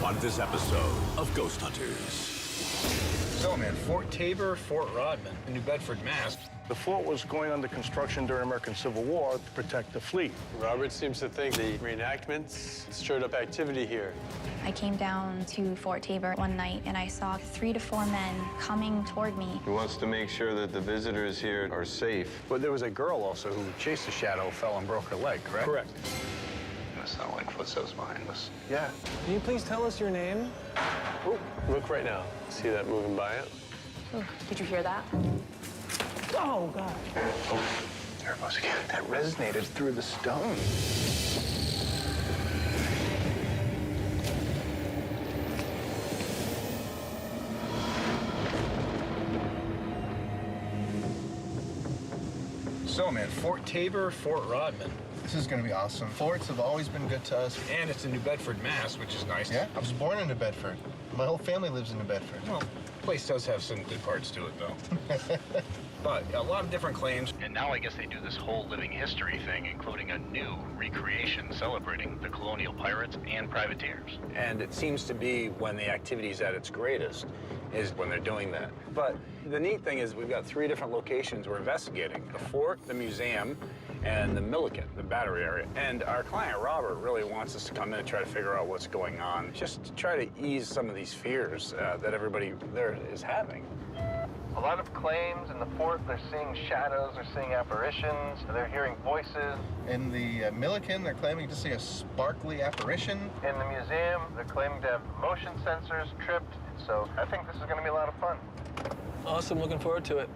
on this episode of Ghost Hunters. So, man, Fort Tabor, Fort Rodman, in New Bedford, Mass. The fort was going under construction during the American Civil War to protect the fleet. Robert seems to think the reenactments stirred up activity here. I came down to Fort Tabor one night and I saw 3 to 4 men coming toward me. He wants to make sure that the visitors here are safe. But there was a girl also who chased the shadow, fell and broke her leg, correct? Correct. It sounds like footsteps behind us. Yeah. Can you please tell us your name? Oh, look right now. See that moving by it? Oh, did you hear that? Oh, God. Oh, there it was again. That resonated through the stone. So, man, Fort Tabor, Fort Rodman. This is going to be awesome. Forts have always been good to us. And it's in New Bedford, Mass, which is nice. Yeah, I was born in New Bedford. My whole family lives in New Bedford. Well, the place does have some good parts to it, though. But a lot of different claims. And now I guess they do this whole living history thing, including a new recreation celebrating the colonial pirates and privateers. And it seems to be when the activity's at its greatest is when they're doing that. But the neat thing is we've got 3 different locations we're investigating. The fort, the museum, and the Milliken, the battery area. And our client, Robert, really wants us to come in and try to figure out what's going on, just to try to ease some of these fears that everybody there is having. A lot of claims in the fort. They're seeing shadows, they're seeing apparitions, they're hearing voices. In the Milliken, they're claiming to see a sparkly apparition. In the museum, they're claiming to have motion sensors tripped. So I think this is going to be a lot of fun. Awesome, looking forward to it.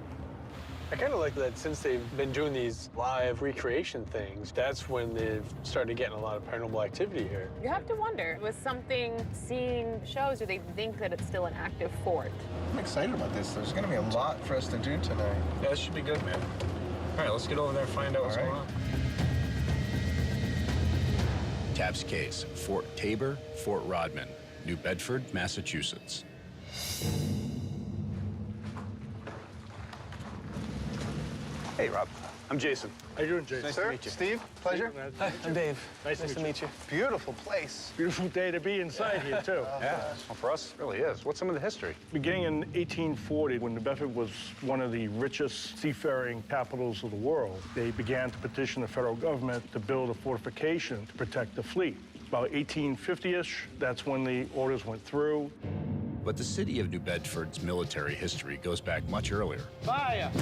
I kind of like that since they've been doing these live recreation things, that's when they've started getting a lot of paranormal activity here. You have to wonder, was something seeing shows, or they think that it's still an active fort? I'm excited about this. There's going to be a lot for us to do tonight. Yeah, this should be good, man. All right, let's get over there and find out what's going on. Tab's case, Fort Tabor, Fort Rodman, New Bedford, Massachusetts. Hey, Rob. I'm Jason. How you doing, Jason? Nice Sir, to meet you. Steve, pleasure. Hi, I'm Dave. Nice to meet you. Beautiful place. Beautiful day to be inside here, too. Yeah, well, for us, it really is. What's some of the history? Beginning in 1840, when New Bedford was one of the richest seafaring capitals of the world, they began to petition the federal government to build a fortification to protect the fleet. About 1850-ish, that's when the orders went through. But the city of New Bedford's military history goes back much earlier. Fire!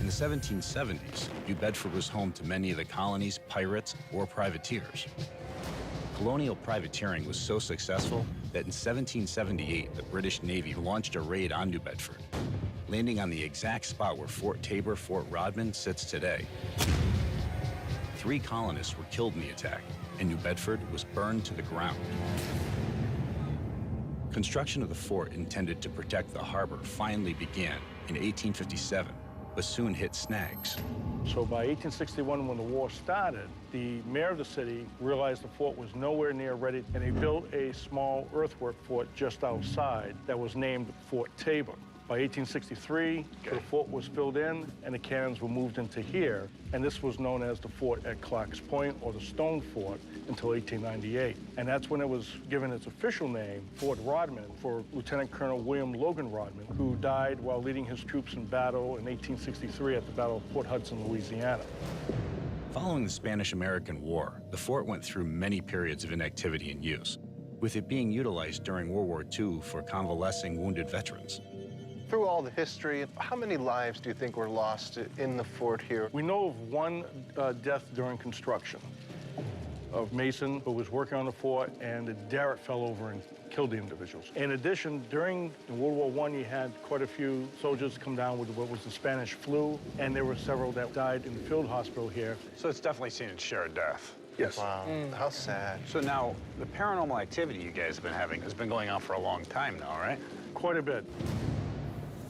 In the 1770s, New Bedford was home to many of the colony's pirates or privateers. Colonial privateering was so successful that in 1778, the British Navy launched a raid on New Bedford, landing on the exact spot where Fort Tabor, Fort Rodman sits today. 3 colonists were killed in the attack, and New Bedford was burned to the ground. Construction of the fort intended to protect the harbor finally began in 1857, but soon hit snags. So by 1861, when the war started, the mayor of the city realized the fort was nowhere near ready, and he built a small earthwork fort just outside that was named Fort Tabor. By 1863, the fort was filled in, and the cannons were moved into here, and this was known as the fort at Clark's Point, or the Stone Fort, until 1898. And that's when it was given its official name, Fort Rodman, for Lieutenant Colonel William Logan Rodman, who died while leading his troops in battle in 1863 at the Battle of Port Hudson, Louisiana. Following the Spanish-American War, the fort went through many periods of inactivity and use, with it being utilized during World War II for convalescing wounded veterans. Through all the history, how many lives do you think were lost in the fort here? We know of one death during construction of Mason, who was working on the fort, and the derrick fell over and killed the individuals. In addition, during World War I, you had quite a few soldiers come down with what was the Spanish flu, and there were several that died in the field hospital here. So it's definitely seen its share of death. Yes. Wow, how sad. So now, the paranormal activity you guys have been having has been going on for a long time now, right? Quite a bit.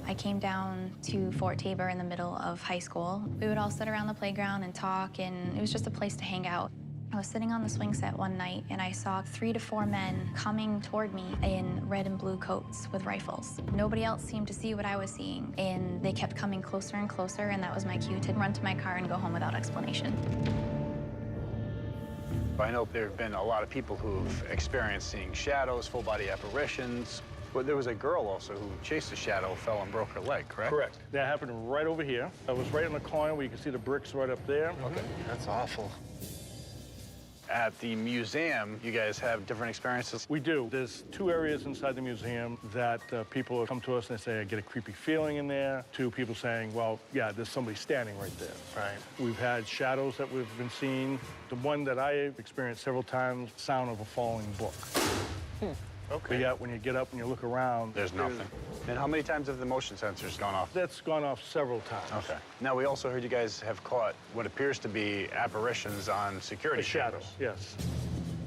I came down to Fort Tabor in the middle of high school. We would all sit around the playground and talk, and it was just a place to hang out. I was sitting on the swing set one night, and I saw 3 to 4 men coming toward me in red and blue coats with rifles. Nobody else seemed to see what I was seeing, and they kept coming closer and closer, and that was my cue to run to my car and go home without explanation. I know there have been a lot of people who've experienced seeing shadows, full-body apparitions. But there was a girl also who chased a shadow, fell and broke her leg, correct? Correct. That happened right over here. I was right in the corner where you can see the bricks right up there. Okay. That's awful. At the museum, you guys have different experiences? We do. There's 2 areas inside the museum that people have come to us and they say, I get a creepy feeling in there, to people saying, well, yeah, there's somebody standing right there. Right. We've had shadows that we've been seeing. The one that I've experienced several times, sound of a falling book. Okay. But yet, when you get up and you look around, There's nothing. And how many times have the motion sensors gone off? that's gone off several times. Okay. Now, we also heard you guys have caught what appears to be apparitions on security The shadows, cameras. yes.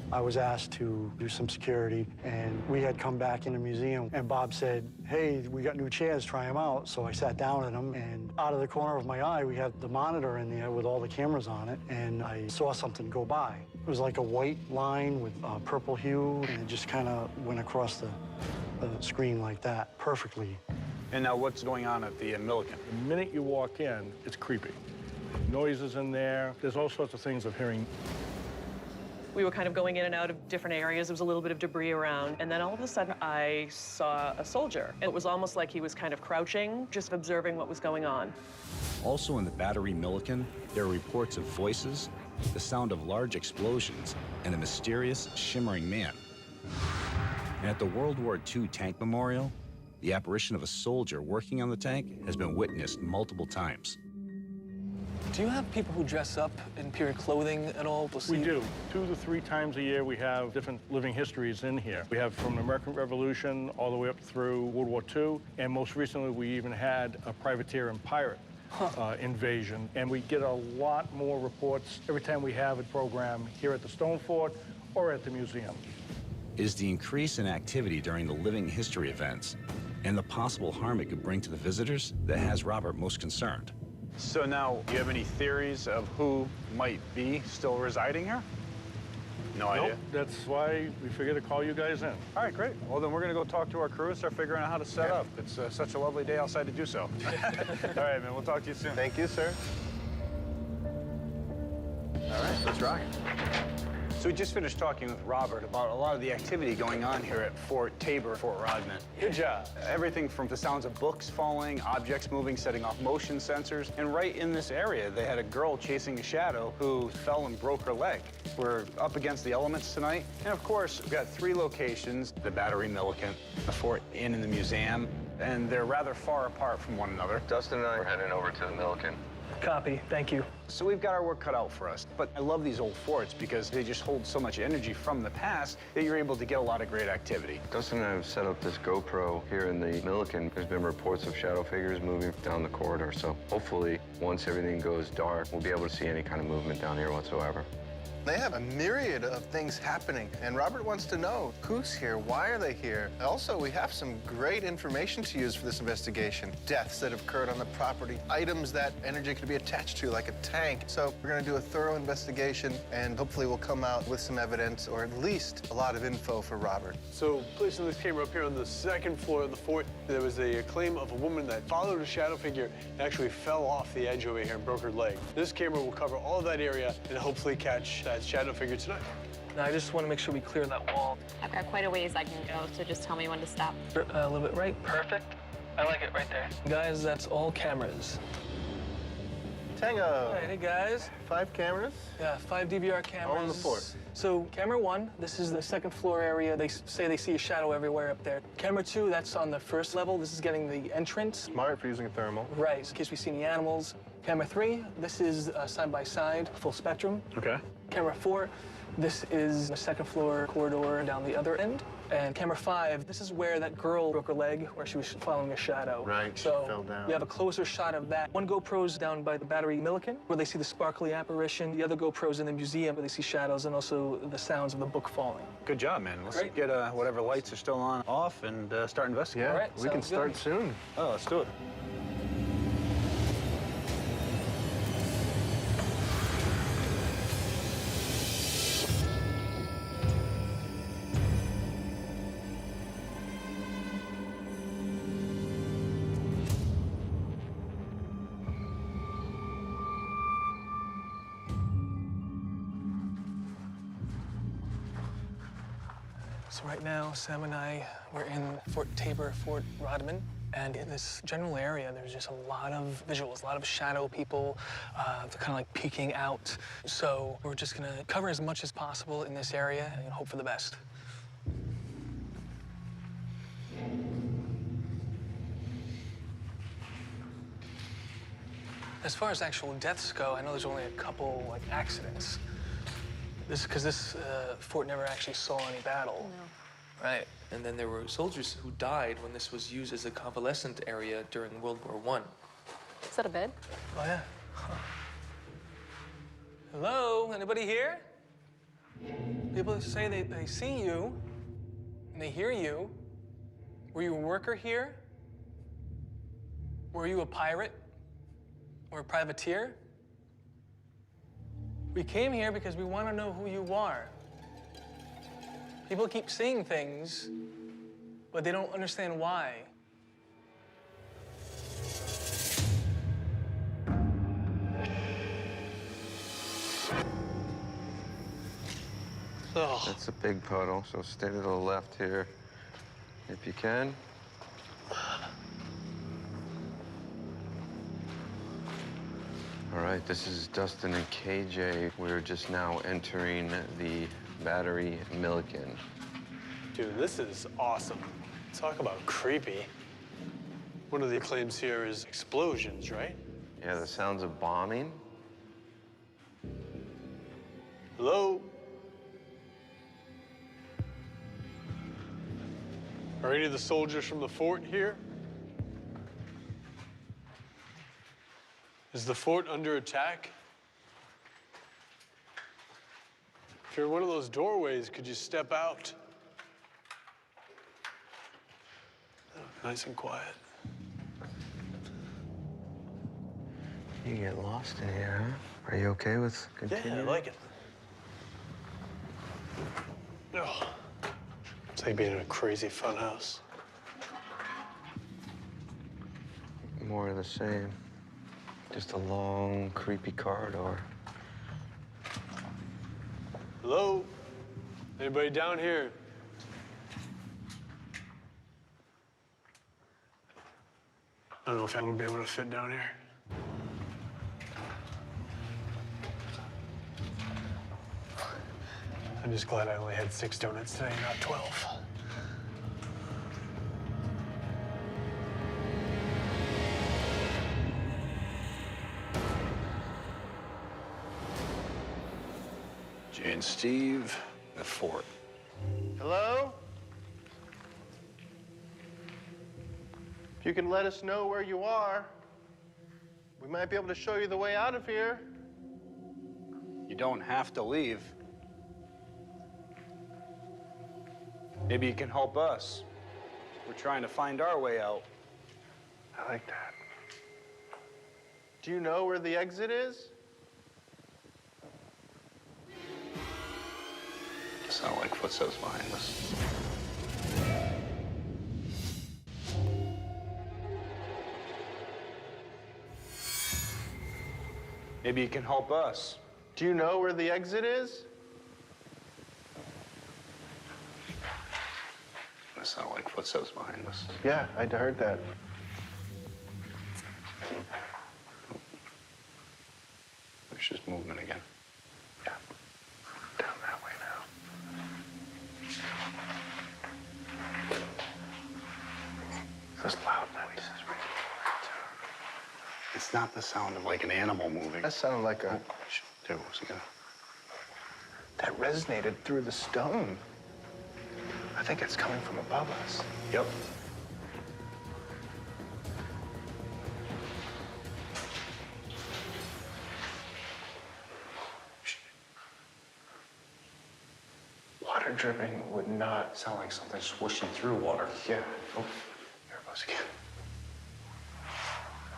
I was asked to do some security, and we had come back in the museum, and Bob said, hey, we got new chairs, try them out. So I sat down in them, and out of the corner of my eye, we had the monitor in there with all the cameras on it, and I saw something go by. It was like a white line with a purple hue, and it just kind of went across the screen like that, perfectly. And now, what's going on at the Milliken? The minute you walk in, it's creepy. Noises in there. There's all sorts of things of hearing. We were kind of going in and out of different areas. There was a little bit of debris around. And then all of a sudden, I saw a soldier. It was almost like he was kind of crouching, just observing what was going on. Also in the Battery Milliken, there are reports of voices, the sound of large explosions, and a mysterious, shimmering man. And at the World War II Tank Memorial, the apparition of a soldier working on the tank has been witnessed multiple times. Do you have people who dress up in period clothing at all? We do. 2 to 3 times a year, we have different living histories in here. We have from the American Revolution all the way up through World War II, and most recently, we even had a privateer and pirate invasion. And we get a lot more reports every time we have a program here at the Stone Fort or at the museum. It is the increase in activity during the living history events and the possible harm it could bring to the visitors that has Robert most concerned. So now, do you have any theories of who might be still residing here? No idea? Nope, that's why we figured to call you guys in. All right, great. Well, then we're going to go talk to our crew and start figuring out how to set up. It's such a lovely day outside to do so. All right, man, we'll talk to you soon. Thank you, sir. All right, let's rock it. So we just finished talking with Robert about a lot of the activity going on here at Fort Tabor, Fort Rodman. Good job. Everything from the sounds of books falling, objects moving, setting off motion sensors. And right in this area, they had a girl chasing a shadow who fell and broke her leg. We're up against the elements tonight. And of course, we've got 3 locations, the Battery Milliken, the Fort Inn and the museum, and they're rather far apart from one another. Dustin and I are heading over to the Milliken. Copy. Thank you. So we've got our work cut out for us. But I love these old forts because they just hold so much energy from the past that you're able to get a lot of great activity. Dustin and I have set up this GoPro here in the Milliken. There's been reports of shadow figures moving down the corridor, so hopefully, once everything goes dark, we'll be able to see any kind of movement down here whatsoever. They have a myriad of things happening, and Robert wants to know who's here, why are they here? Also, we have some great information to use for this investigation. Deaths that have occurred on the property, items that energy could be attached to, like a tank. So we're going to do a thorough investigation, and hopefully we'll come out with some evidence, or at least a lot of info for Robert. So, placing this camera up here on the 2nd floor of the fort, there was a claim of a woman that followed a shadow figure and actually fell off the edge over here and broke her leg. This camera will cover all of that area and hopefully catch that shadow figure tonight. Now, I just want to make sure we clear that wall. I've got quite a ways I can go, so just tell me when to stop. A little bit right. Perfect. I like it right there. Guys, that's all cameras. Tango. All right, hey, guys. 5 cameras. Yeah, 5 DVR cameras. All on the fort. So, camera 1, this is the 2nd floor area. They say they see a shadow everywhere up there. Camera 2, that's on the 1st level. This is getting the entrance. Smart for using a thermal. Right, in case we see any animals. Camera 3, this is side-by-side, full spectrum. Okay. Camera 4, this is the 2nd floor corridor down the other end. And camera 5, this is where that girl broke her leg, where she was following a shadow. Right, so she fell down. We have a closer shot of that. One GoPro's down by the Battery Milliken, where they see the sparkly apparition. The other GoPro's in the museum, where they see shadows and also the sounds of the book falling. Good job, man. Let's Great. get whatever lights are still on off and start investigating. Yeah, All right, we can sounds start good. soon. Oh, let's do it. So right now, Sam and I, we're in Fort Tabor, Fort Rodman. And in this general area, there's just a lot of visuals, a lot of shadow people. They're kind of like peeking out. So we're just gonna cover as much as possible in this area and hope for the best. As far as actual deaths go, I know there's only a couple like accidents. Because this fort never actually saw any battle. No. Right. And then there were soldiers who died when this was used as a convalescent area during World War I. Is that a bed? Oh, yeah. Huh. Hello? Anybody here? People say they see you and they hear you. Were you a worker here? Were you a pirate or a privateer? We came here because we want to know who you are. People keep seeing things, but they don't understand why. Oh. That's a big puddle, so stay to the left here if you can. All right, this is Dustin and KJ. We're just now entering the Battery Milliken. Dude, this is awesome. Talk about creepy. One of the claims here is explosions, right? Yeah, the sounds of bombing. Hello? Are any of the soldiers from the fort here? Is the fort under attack? If you're in one of those doorways, could you step out? Oh, nice and quiet. You get lost in here, huh? Are you okay with continuing? Yeah, I like it. Oh, it's like being in a crazy fun house. More of the same. Just a long, creepy corridor. Hello? Anybody down here? I don't know if I'm gonna be able to fit down here. I'm just glad I only had 6 donuts today, not 12. Jay and Steve, the fort. Hello? If you can let us know where you are, we might be able to show you the way out of here. You don't have to leave. Maybe you can help us. We're trying to find our way out. I like that. Do you know where the exit is? Sound like footsteps behind us. Maybe you can help us. Do you know where the exit is? That sound like footsteps behind us. Yeah, I heard that. There's just movement again. Yeah. Down that way now. Those loud noises. It's not the sound of like an animal moving. That sounded like a... There was again. That resonated through the stone. I think it's coming from above us. Yep. Water dripping would not... Sound like something swooshing through water. Yeah. Oh, there it goes again.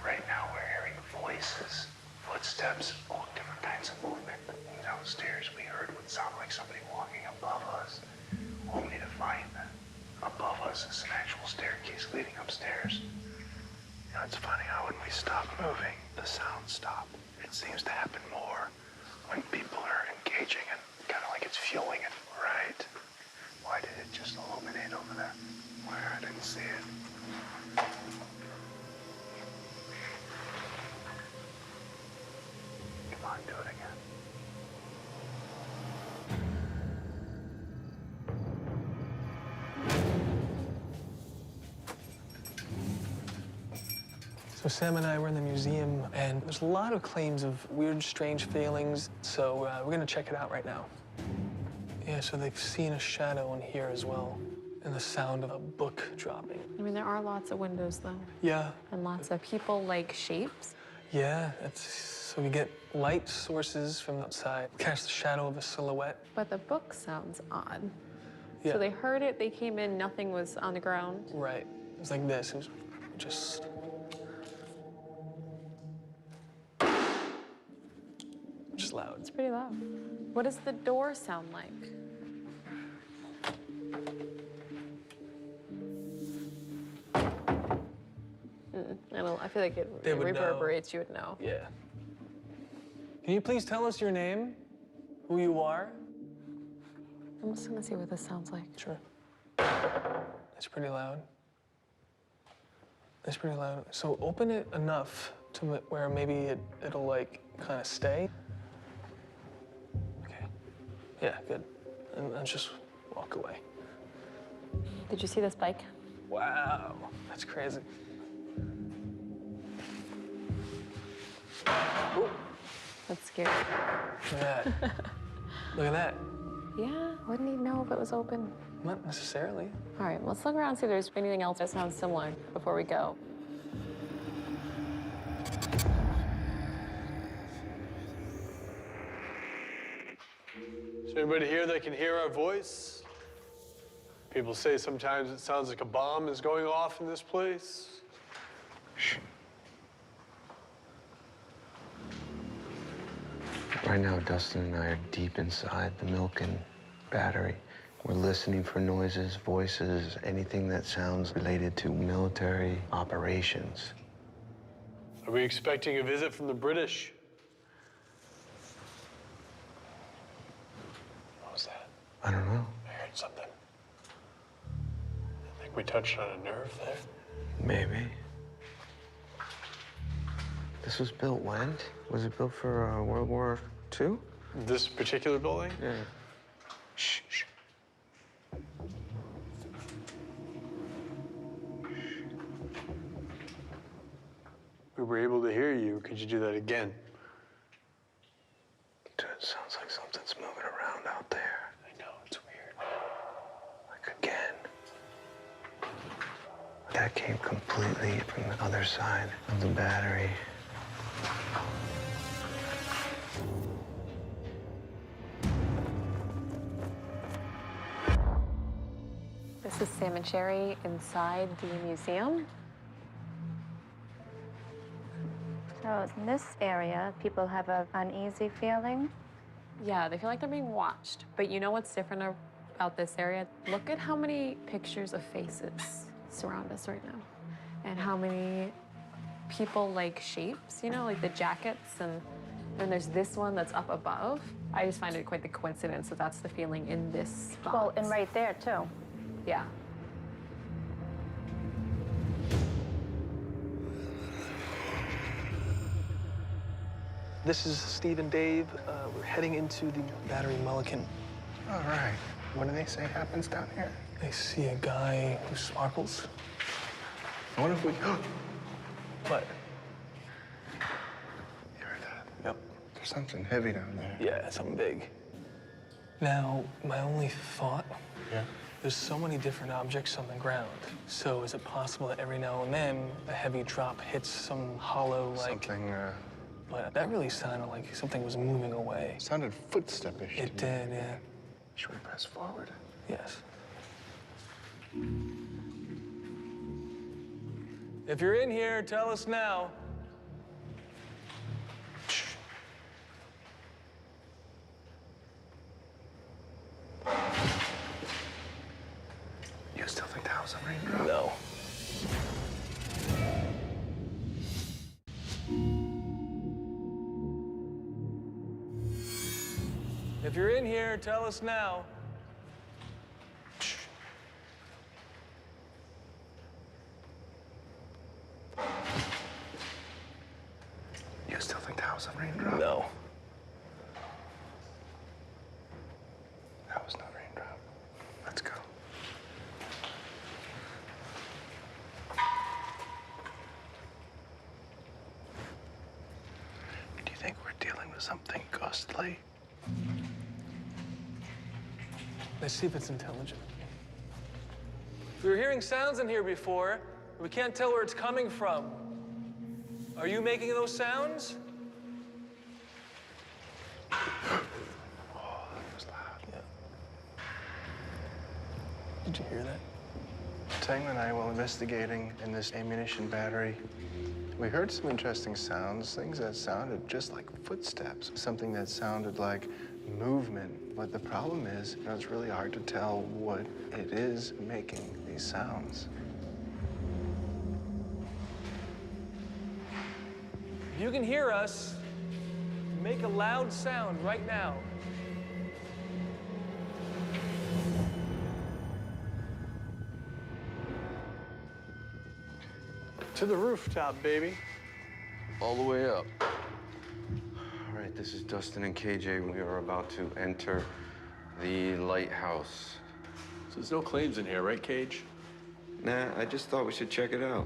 Right now we're hearing voices, footsteps, all different kinds of movement. Downstairs we heard what sounded like somebody walking above us, only to find that above us is an actual staircase leading upstairs. You know, it's funny how when we stop moving, the sounds stop. It seems to happen more when people are engaging and kind of like it's fueling it. Right. Why did it just illuminate over there? Where? I didn't see it. Come on, do it again. So Sam and I were in the museum, and there's a lot of claims of weird, strange feelings. So we're gonna check it out right now. Yeah, so they've seen a shadow in here as well, and the sound of a book dropping. I mean, there are lots of windows, though. Yeah. And lots of people-like shapes. Yeah, so we get light sources from outside, catch the shadow of a silhouette. But the book sounds odd. Yeah. So they heard it, they came in, nothing was on the ground. Right. It was like this. It was just... just loud. It's pretty loud. What does the door sound like? I feel like it They would reverberates, you would know. Yeah. Can you please tell us your name? Who you are? I'm just gonna see what this sounds like. Sure. It's pretty loud. It's pretty loud. So open it enough to where maybe it'll like kind of stay. Okay. Yeah, good. And then just walk away. Did you see this bike? Wow, that's crazy. Ooh. That's scary. Look at that. Look at that. Yeah, wouldn't he know if it was open? Not necessarily. All right, let's look around and see if there's anything else that sounds similar before we go. Is there anybody here that can hear our voice? People say sometimes it sounds like a bomb is going off in this place. Shh. Right now, Dustin and I are deep inside the Milken battery. We're listening for noises, voices, anything that sounds related to military operations. Are we expecting a visit from the British? What was that? I don't know. I heard something. I think we touched on a nerve there. Maybe. This was built when? Was it built for World War II? This particular building? Yeah. Shh, shh. We were able to hear you. Could you do that again? Dude, it sounds like something's moving around out there. I know, it's weird. Like again. That came completely from the other side of the battery. This is Sam and Sherry inside the museum. So in this area, people have an uneasy feeling. Yeah, they feel like they're being watched. But you know what's different about this area? Look at how many pictures of faces surround us right now. And how many people-like shapes, you know, like the jackets, and then there's this one that's up above. I just find it quite the coincidence that that's the feeling in this spot. Well, and right there, too. Yeah. This is Steve and Dave. We're heading into the Battery Mulligan. All right. What do they say happens down here? They see a guy who sparkles. I wonder if we... What? You heard that? Yep. There's something heavy down there. Yeah, something big. Now, my only thought, Yeah? there's so many different objects on the ground. So is it possible that every now and then a heavy drop hits some hollow, like... Something, But that really sounded like something was moving away. sounded footstep-ish to me. It did, yeah. Should we press forward? Yes. If you're in here, tell us now. Shh. You still think that was a raindrop? No. If you're in here, tell us now. Shh. You still think that was a raindrop? No. That was not a raindrop. Let's go. Do you think we're dealing with something ghostly? Let's see if it's intelligent. We were hearing sounds in here before. We can't tell where it's coming from. Are you making those sounds? Oh, that was loud. Yeah. Did you hear that? Tang and I, while investigating in this ammunition battery, we heard some interesting sounds, things that sounded just like footsteps, something that sounded like movement. But the problem is, it's really hard to tell what it is making these sounds. If you can hear us, make a loud sound right now. To the rooftop, baby. All the way up. All right, this is Dustin and KJ. We are about to enter the lighthouse. So there's no claims in here, right, Cage? Nah, I just thought we should check it out.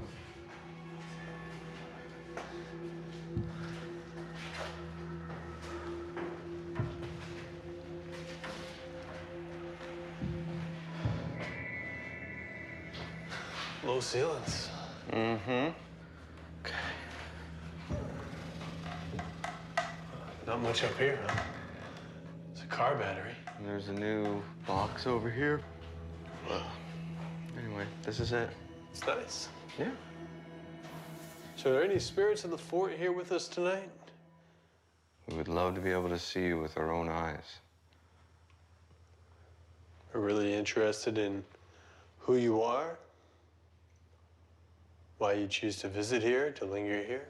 Low ceilings. Mm-hmm. Not much up here, huh? It's a car battery. And there's a new box over here. Anyway, this is it. It's nice. Yeah. So are there any spirits of the fort here with us tonight? We would love to be able to see you with our own eyes. We're really interested in who you are, why you choose to visit here, to linger here.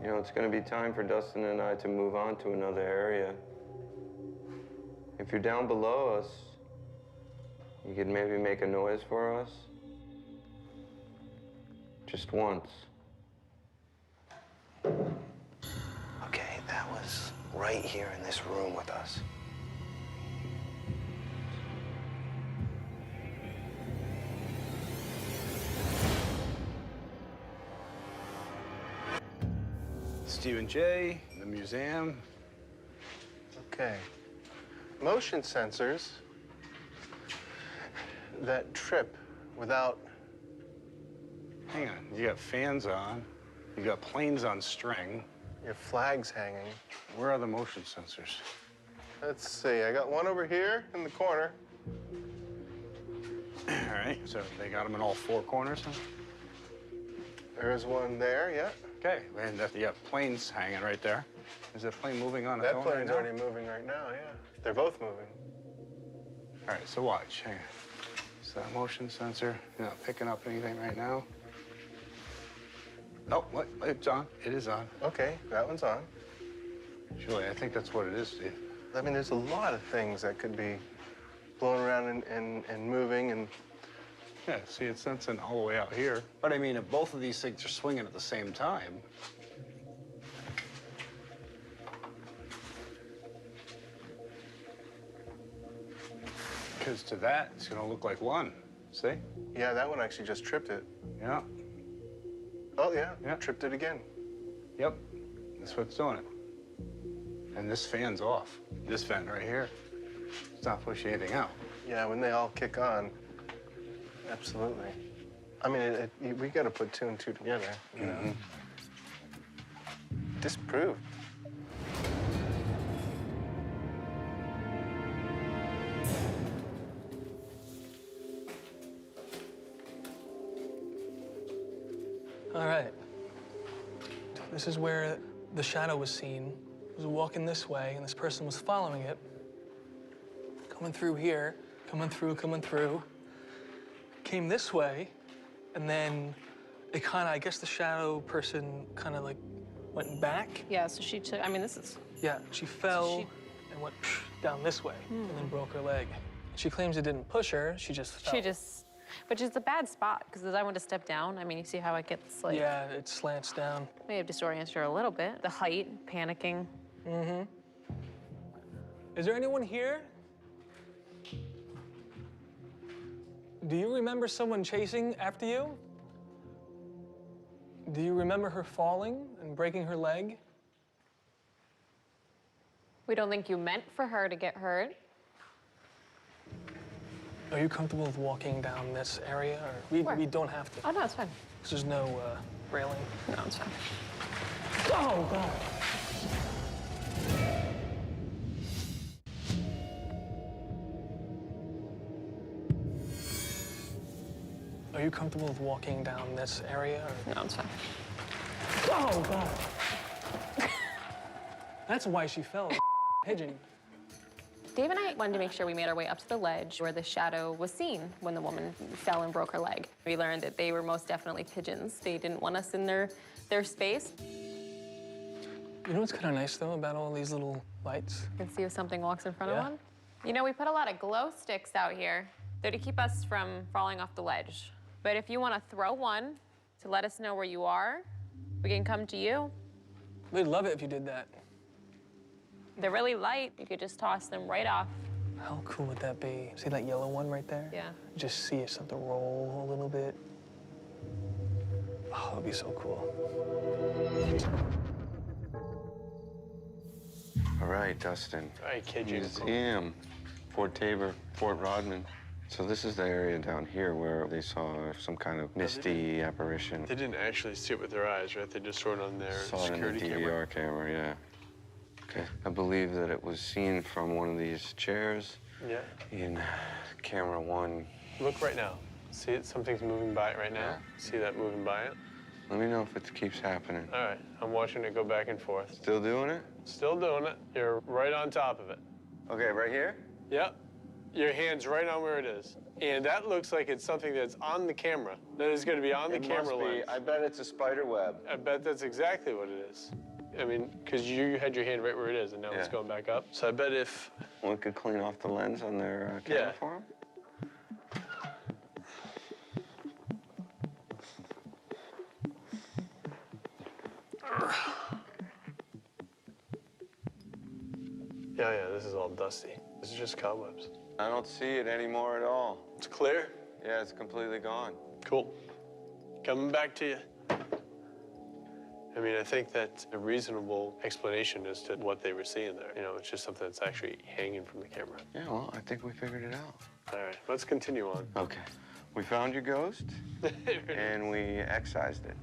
You know, it's going to be time for Dustin and I to move on to another area. If you're down below us, you could maybe make a noise for us. Just once. Okay, that was right here in this room with us. Stephen J., the museum. Okay. Motion sensors that trip without... Hang on, you got fans on, you got planes on string. Your flags hanging. Where are the motion sensors? Let's see, I got one over here in the corner. All right, so they got them in all four corners, huh? There's one there, yeah. Okay, and you got planes hanging right there. Is that plane moving on its That own plane's right now? already moving right now, yeah. They're both moving. All right, so watch, hang on. Is that motion sensor not picking up anything right now? Nope, what? It's on. It is on. Okay, that one's on. Julie, I think that's what it is, Steve. I mean, there's a lot of things that could be blowing around and moving and... Yeah, see, it's sensing all the way out here. But I mean, if both of these things are swinging at the same time, because to that, it's gonna look like one. See? Yeah, that one actually just tripped it. Yeah. Oh, yeah, tripped it again. Yep, that's what's doing it. And this fan's off. This vent right here, it's not pushing anything out. Yeah, when they all kick on, absolutely. I mean, we got to put two and two together, you know? Disproved. All right. This is where the shadow was seen. It was walking this way, and this person was following it. Coming through here, coming through. Came this way, and then it kind of, I guess the shadow person kind of like went back. Yeah, so she took, I mean, this is... Yeah, she fell and went down this way and then broke her leg. She claims it didn't push her, she just fell. But it's a bad spot, because as I went to step down, I mean, you see how it gets, like... Yeah, it slants down. May have disoriented her a little bit. The height, panicking. Mm-hmm. Is there anyone here? Do you remember someone chasing after you? Do you remember her falling and breaking her leg? We don't think you meant for her to get hurt. Are you comfortable with walking down this area, or we don't have to? Oh, no, it's fine. 'Cause there's no railing. No, it's fine. Oh, God. Are you comfortable with walking down this area, or? No, it's fine. Oh, God. That's why she fell. Pigeon. Dave and I wanted to make sure we made our way up to the ledge where the shadow was seen when the woman fell and broke her leg. We learned that they were most definitely pigeons. They didn't want us in their space. You know what's kind of nice, though, about all these little lights? You can see if something walks in front of one. You know, we put a lot of glow sticks out here. They're to keep us from falling off the ledge. But if you want to throw one to let us know where you are, we can come to you. We'd love it if you did that. They're really light. You could just toss them right off. How cool would that be? See that yellow one right there? Yeah. Just see if something roll a little bit. Oh, that'd be so cool. All right, Dustin. All right, KJ. Museum, Fort Tabor, Fort Rodman. So this is the area down here where they saw some kind of misty apparition. They didn't actually see it with their eyes, right? They just saw it on their security camera. DVR camera, yeah. Okay. I believe that it was seen from one of these chairs. Yeah. In camera 1. Look right now. See it? Something's moving by it right now. Yeah. See that moving by it? Let me know if it keeps happening. All right. I'm watching it go back and forth. Still doing it? Still doing it. You're right on top of it. Okay, right here? Yep. Your hand's right on where it is. And that looks like it's something that's on the camera. That is going to be on the camera lens. I bet it's a spider web. I bet that's exactly what it is. I mean, because you had your hand right where it is, and now it's going back up. So I bet if... One could clean off the lens on their camera for them? Yeah, this is all dusty. This is just cobwebs. I don't see it anymore at all. It's clear? Yeah, it's completely gone. Cool. Coming back to you. I mean, I think that's a reasonable explanation as to what they were seeing there. You know, it's just something that's actually hanging from the camera. Yeah, well, I think we figured it out. All right, let's continue on. Okay. We found your ghost, and we excised it.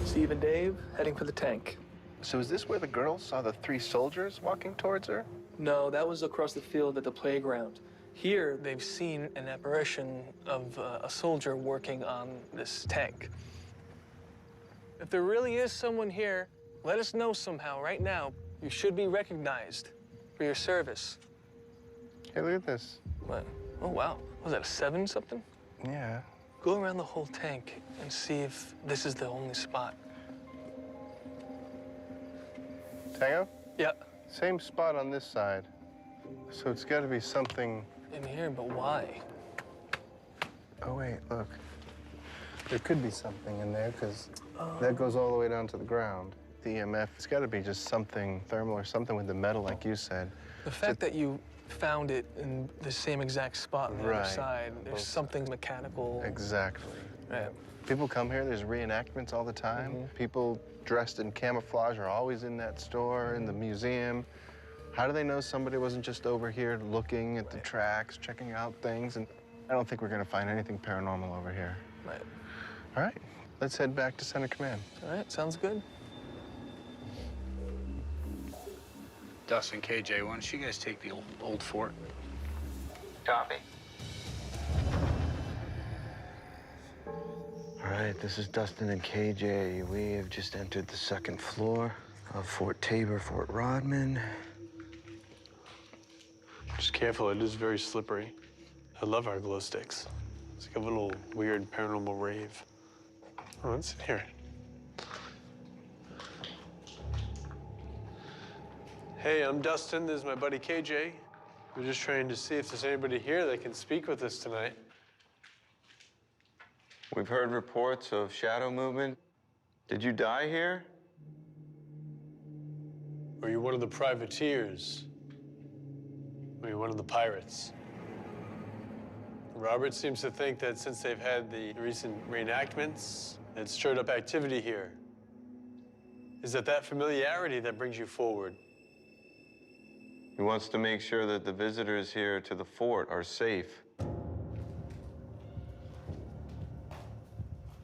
Steve and Dave, heading for the tank. So is this where the girl saw the 3 soldiers walking towards her? No, that was across the field at the playground. Here, they've seen an apparition of a soldier working on this tank. If there really is someone here, let us know somehow right now. You should be recognized for your service. Hey, look at this. What? Oh, wow. Was that a 7 something? Yeah. Go around the whole tank and see if this is the only spot. Tango? Yep. Same spot on this side. So it's got to be something... In here, but why? Oh, wait, look. There could be something in there, because that goes all the way down to the ground. The EMF, it's got to be just something thermal or something with the metal, like you said. The fact that you found it in the same exact spot on the other side, there's something mechanical. Exactly. Right. People come here, there's reenactments all the time. People dressed in camouflage are always in that store, in the museum. How do they know somebody wasn't just over here looking at the tracks, checking out things? And I don't think we're going to find anything paranormal over here. Right. All right, let's head back to Center Command. All right, sounds good. Dustin, KJ, why don't you guys take the old fort? Copy. All right, this is Dustin and KJ. We have just entered the 2nd floor of Fort Tabor, Fort Rodman. Just careful, it is very slippery. I love our glow sticks. It's like a little weird paranormal rave. Oh, let's hear it. Hey, I'm Dustin. This is my buddy KJ. We're just trying to see if there's anybody here that can speak with us tonight. We've heard reports of shadow movement. Did you die here? Were you one of the privateers? Were you one of the pirates? Robert seems to think that since they've had the recent reenactments, it's stirred up activity here. Is it that familiarity that brings you forward? He wants to make sure that the visitors here to the fort are safe.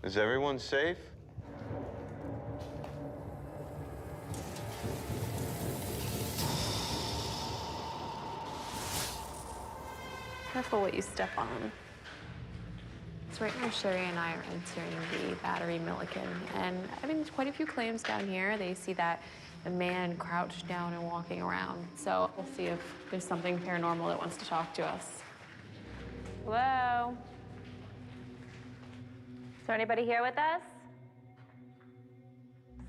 Is everyone safe? Careful what you step on. So right now, Sherry and I are entering the Battery Milliken. And I mean, there's quite a few claims down here. They see that the man crouched down and walking around. So we'll see if there's something paranormal that wants to talk to us. Hello? Is there anybody here with us?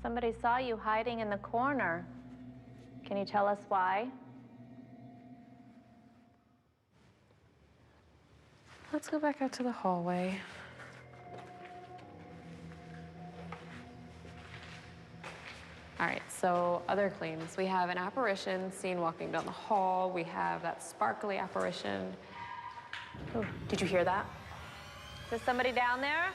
Somebody saw you hiding in the corner. Can you tell us why? Let's go back out to the hallway. All right, so other claims. We have an apparition seen walking down the hall. We have that sparkly apparition. Ooh, did you hear that? Is there somebody down there?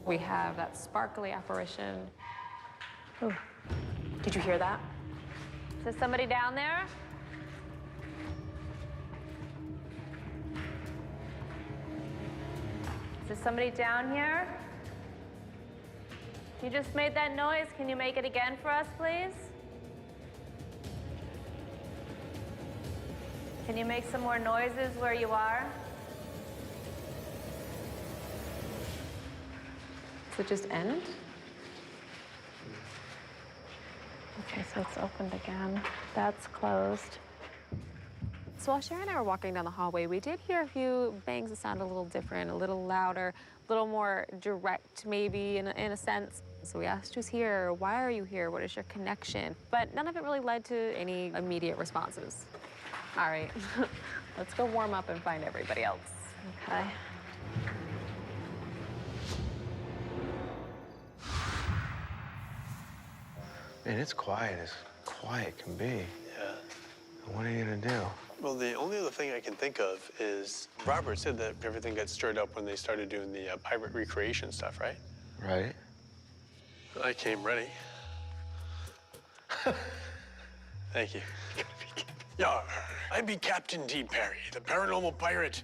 We have that sparkly apparition. Ooh, did you hear that? Is there somebody down there? Is there somebody down here? You just made that noise. Can you make it again for us, please? Can you make some more noises where you are? Does it just end? Okay, so it's opened again. That's closed. So while Sharon and I were walking down the hallway, we did hear a few bangs that sounded a little different, a little louder, a little more direct, maybe, in a sense. So we asked who's here, why are you here, what is your connection? But none of it really led to any immediate responses. All right, let's go warm up and find everybody else. Okay. Man, it's quiet as quiet can be. Yeah. What are you gonna do? Well, the only other thing I can think of is Robert said that everything got stirred up when they started doing the pirate recreation stuff, right? Right. I came ready. Thank you. Yar, I be Captain D. Perry, the paranormal pirate,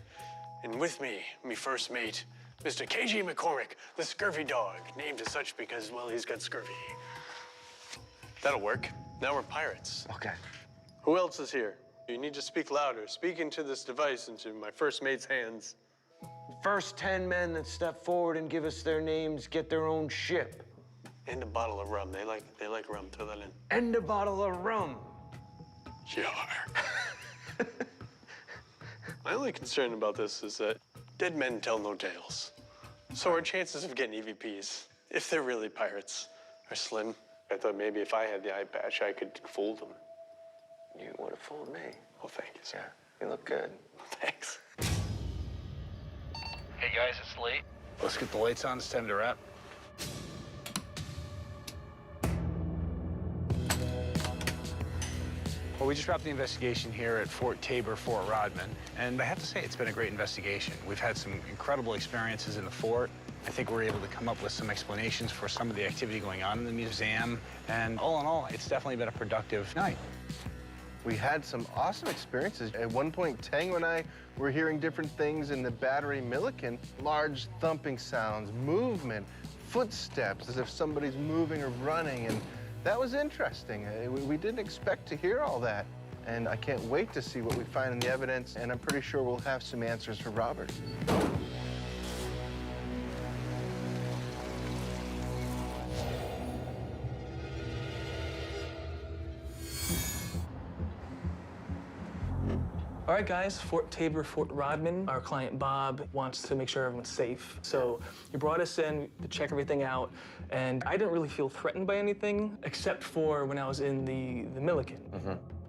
and with me, me first mate, Mr. KJ McCormick, the scurvy dog, named as such because, well, he's got scurvy. That'll work. Now we're pirates. Okay. Who else is here? You need to speak louder. Speak into this device, into my first mate's hands. First 10 men that step forward and give us their names get their own ship. And a bottle of rum. They like rum, throw that in. And a bottle of rum. Yar. My only concern about this is that dead men tell no tales. So our chances of getting EVPs, if they're really pirates, are slim. I thought maybe if I had the eye patch, I could fool them. You would have fooled me. Well, thank you, sir. You look good. Thanks. Hey guys, it's late. Let's get the lights on. It's time to wrap. Well, we just wrapped the investigation here at Fort Tabor, Fort Rodman, and I have to say it's been a great investigation. We've had some incredible experiences in the fort. I think we're able to come up with some explanations for some of the activity going on in the museum, and all in all, it's definitely been a productive night. We had some awesome experiences. At one point, Tango and I were hearing different things in the Battery Milliken. Large thumping sounds, movement, footsteps, as if somebody's moving or running, and that was interesting. We didn't expect to hear all that, and I can't wait to see what we find in the evidence, and I'm pretty sure we'll have some answers for Robert. All All right, guys, Fort Tabor, Fort Rodman. Our client, Bob, wants to make sure everyone's safe. So he brought us in to check everything out, and I didn't really feel threatened by anything, except for when I was in the Milliken.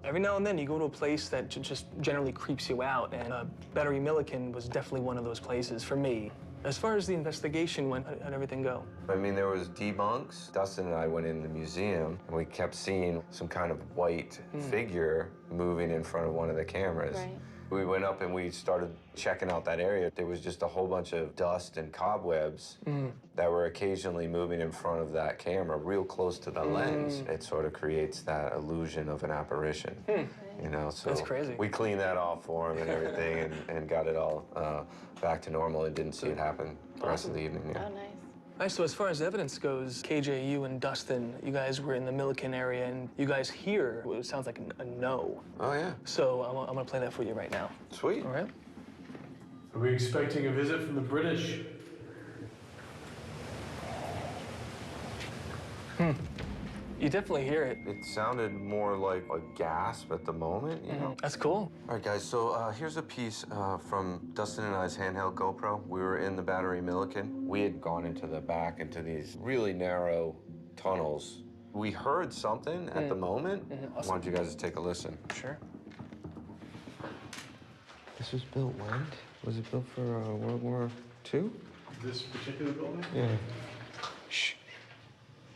Every now and then you go to a place that just generally creeps you out, and Battery Milliken was definitely one of those places for me. As far as the investigation went, how'd everything go? I mean, there was debunks. Dustin and I went in the museum, and we kept seeing some kind of white figure moving in front of one of the cameras. Right. We went up and we started checking out that area. There was just a whole bunch of dust and cobwebs that were occasionally moving in front of that camera, real close to the lens. It sort of creates that illusion of an apparition. You know, so That's crazy. we cleaned that off for him and everything, and got it all back to normal, and didn't see it happen the rest of the evening. Yeah. Oh, nice. All right, so as far as evidence goes, KJ, you and Dustin, you guys were in the Milliken area, and you guys hear what it sounds like a no. Oh, yeah. So I'm gonna play that for you right now. Sweet. All right? Are we expecting a visit from the British? You definitely hear it. It sounded more like a gasp at the moment, you know? That's cool. All right, guys, so here's a piece from Dustin and I's handheld GoPro. We were in the Battery Milliken. We had gone into the back, into these really narrow tunnels. We heard something at the moment. Awesome. I want you guys to take a listen. Sure. This was built when? Was it built for World War II? This particular building? Yeah.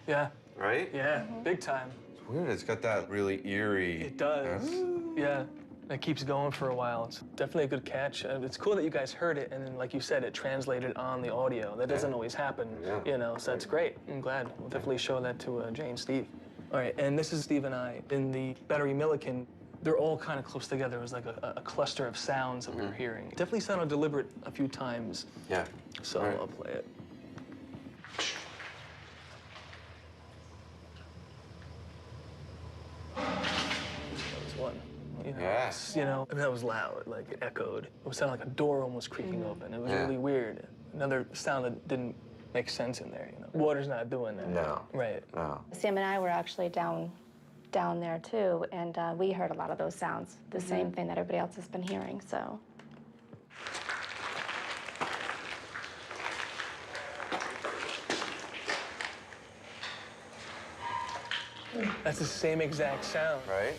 Yeah. Right? Yeah, big time. It's weird. It's got that really eerie... It does. Yeah. It keeps going for a while. It's definitely a good catch. It's cool that you guys heard it, and then, like you said, it translated on the audio. That doesn't always happen, you know, so that's great. I'm glad. We'll definitely show that to Jay and Steve. All right, and this is Steve and I. In the Battery Milliken, they're all kind of close together. It was like a cluster of sounds that we were hearing. It definitely sounded deliberate a few times. Yeah. So I'll play it. That was one. You know, Yes. You know, I mean, that was loud, like it echoed. It would sound like a door almost creaking open. It was really weird. Another sound that didn't make sense in there, you know. Water's not doing that. No. Right. No. Sam and I were actually down there too, and we heard a lot of those sounds. The same thing that everybody else has been hearing, so. That's the same exact sound. Right?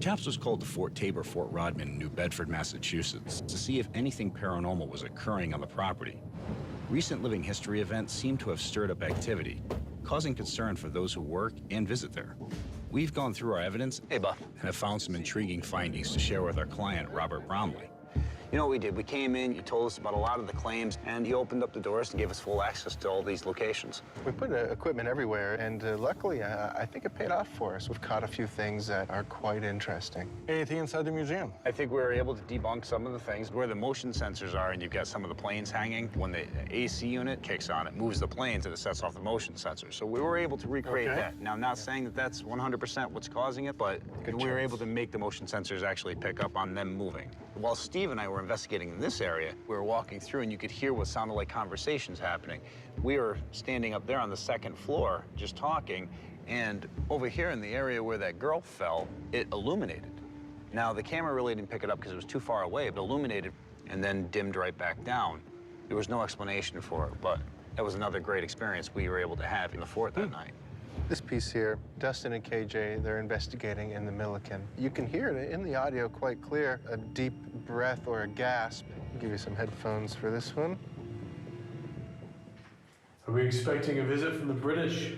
Chaps was called to Fort Tabor, Fort Rodman, New Bedford, Massachusetts, to see if anything paranormal was occurring on the property. Recent living history events seem to have stirred up activity, causing concern for those who work and visit there. We've gone through our evidence and have found some intriguing findings to share with our client, Robert Bromley. You know what we did? We came in, you told us about a lot of the claims, and you opened up the doors and gave us full access to all these locations. We put equipment everywhere, and luckily, I think it paid off for us. We've caught a few things that are quite interesting. Anything inside the museum? I think we were able to debunk some of the things where the motion sensors are, and you've got some of the planes hanging. When the AC unit kicks on, it moves the planes and it sets off the motion sensors. So we were able to recreate that. Now, I'm not saying that that's 100% what's causing it, but we were able to make the motion sensors actually pick up on them moving. While Steve and I were investigating in this area, we were walking through and you could hear what sounded like conversations happening. We were standing up there on the second floor just talking, and over here in the area where that girl fell, it illuminated. Now, the camera really didn't pick it up because it was too far away, but illuminated and then dimmed right back down. There was no explanation for it, but that was another great experience we were able to have in the fort that night. This piece here, Dustin and KJ, they're investigating in the Milliken. You can hear it in the audio quite clear, a deep breath or a gasp. I'll give you some headphones for this one. Are we expecting a visit from the British?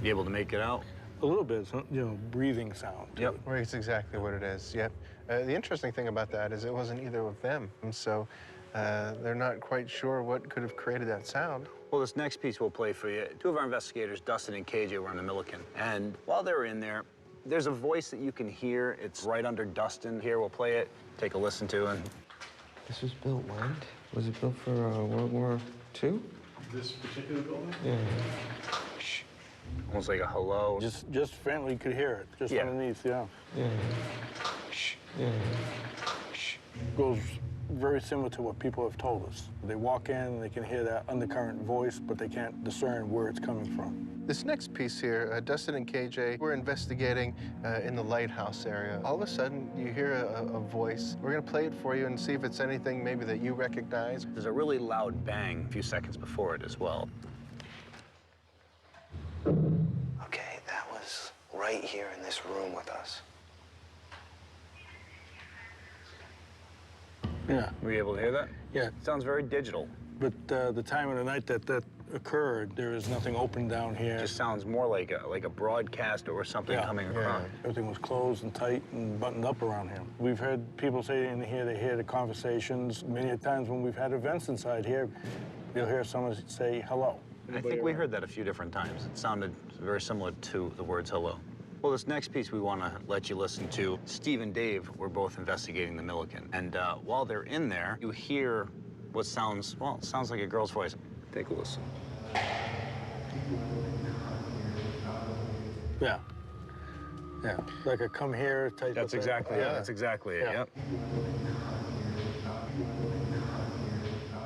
You able to make it out? A little bit, you know, breathing sound. Yep. Right, it's exactly what it is, yep. The interesting thing about that is it wasn't either of them, and so they're not quite sure what could have created that sound. Well, this next piece we'll play for you. Two of our investigators, Dustin and KJ, were in the Milliken. And while they were in there, there's a voice that you can hear. It's right under Dustin. Here, we'll play it. Take a listen to it. This was built when? Was it built for World War II? This particular building? Yeah. Almost like a hello. Just faintly you could hear it, just underneath, yeah. Yeah. Yeah. Goes very similar to what people have told us. They walk in and they can hear that undercurrent voice, but they can't discern where it's coming from. This next piece here, Dustin and KJ, we're investigating in the lighthouse area. All of a sudden, you hear a voice. We're gonna play it for you and see if it's anything maybe that you recognize. There's a really loud bang a few seconds before it as well. Okay, that was right here in this room with us. Yeah. Were you able to hear that? Yeah. Sounds very digital. But the time of the night that occurred, there is nothing open down here. It just sounds more like a broadcast or something coming across. Everything was closed and tight and buttoned up around here. We've heard people say in here they hear the conversations. Many times when we've had events inside here, you'll hear someone say hello. I think we heard that a few different times. It sounded very similar to the words hello. Well, this next piece we want to let you listen to. Steve and Dave were both investigating the Milliken. And while they're in there, you hear what sounds, well, it sounds like a girl's voice. Take a listen. Yeah. Yeah, like a come here type That's of thing. exactly it. That's exactly it, yep.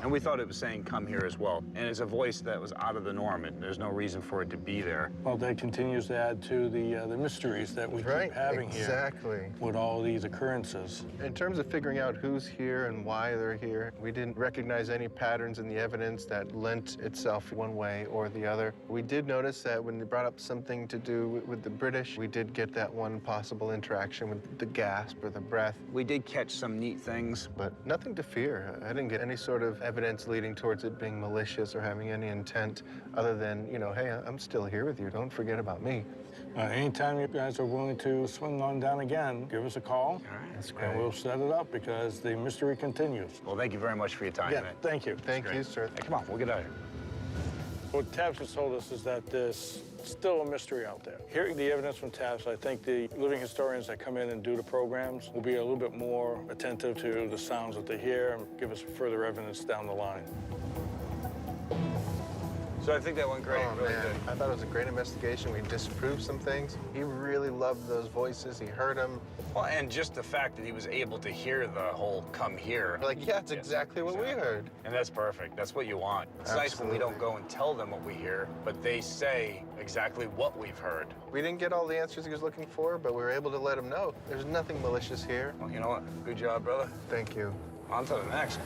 And we thought it was saying come here as well. And it's a voice that was out of the norm. There's no reason for it to be there. Well, that continues to add to the mysteries that we keep having here with all these occurrences. In terms of figuring out who's here and why they're here, we didn't recognize any patterns in the evidence that lent itself one way or the other. We did notice that when they brought up something to do with the British, we did get that one possible interaction with the gasp or the breath. We did catch some neat things. But nothing to fear. I didn't get any sort of evidence leading towards it being malicious or having any intent other than, you know, hey, I'm still here with you. Don't forget about me. Anytime you guys are willing to swing on down again, give us a call. All right. That's great. And we'll set it up because the mystery continues. Well, thank you very much for your time, Yeah, man. thank you. Thank you, sir. Hey, come on, we'll get out of here. What Taps has told us is that there's still a mystery out there. Hearing the evidence from Taps, I think the living historians that come in and do the programs will be a little bit more attentive to the sounds that they hear and give us further evidence down the line. So I think that went great. Oh, really man. good. I thought it was a great investigation. We disproved some things. He really loved those voices. He heard them. Well, and just the fact that he was able to hear the whole come here. Like, yeah, that's exactly what we heard. And that's perfect. That's what you want. It's nice when we don't go and tell them what we hear, but they say exactly what we've heard. We didn't get all the answers he was looking for, but we were able to let him know there's nothing malicious here. Well, you know what? Good job, brother. Thank you. On to the next.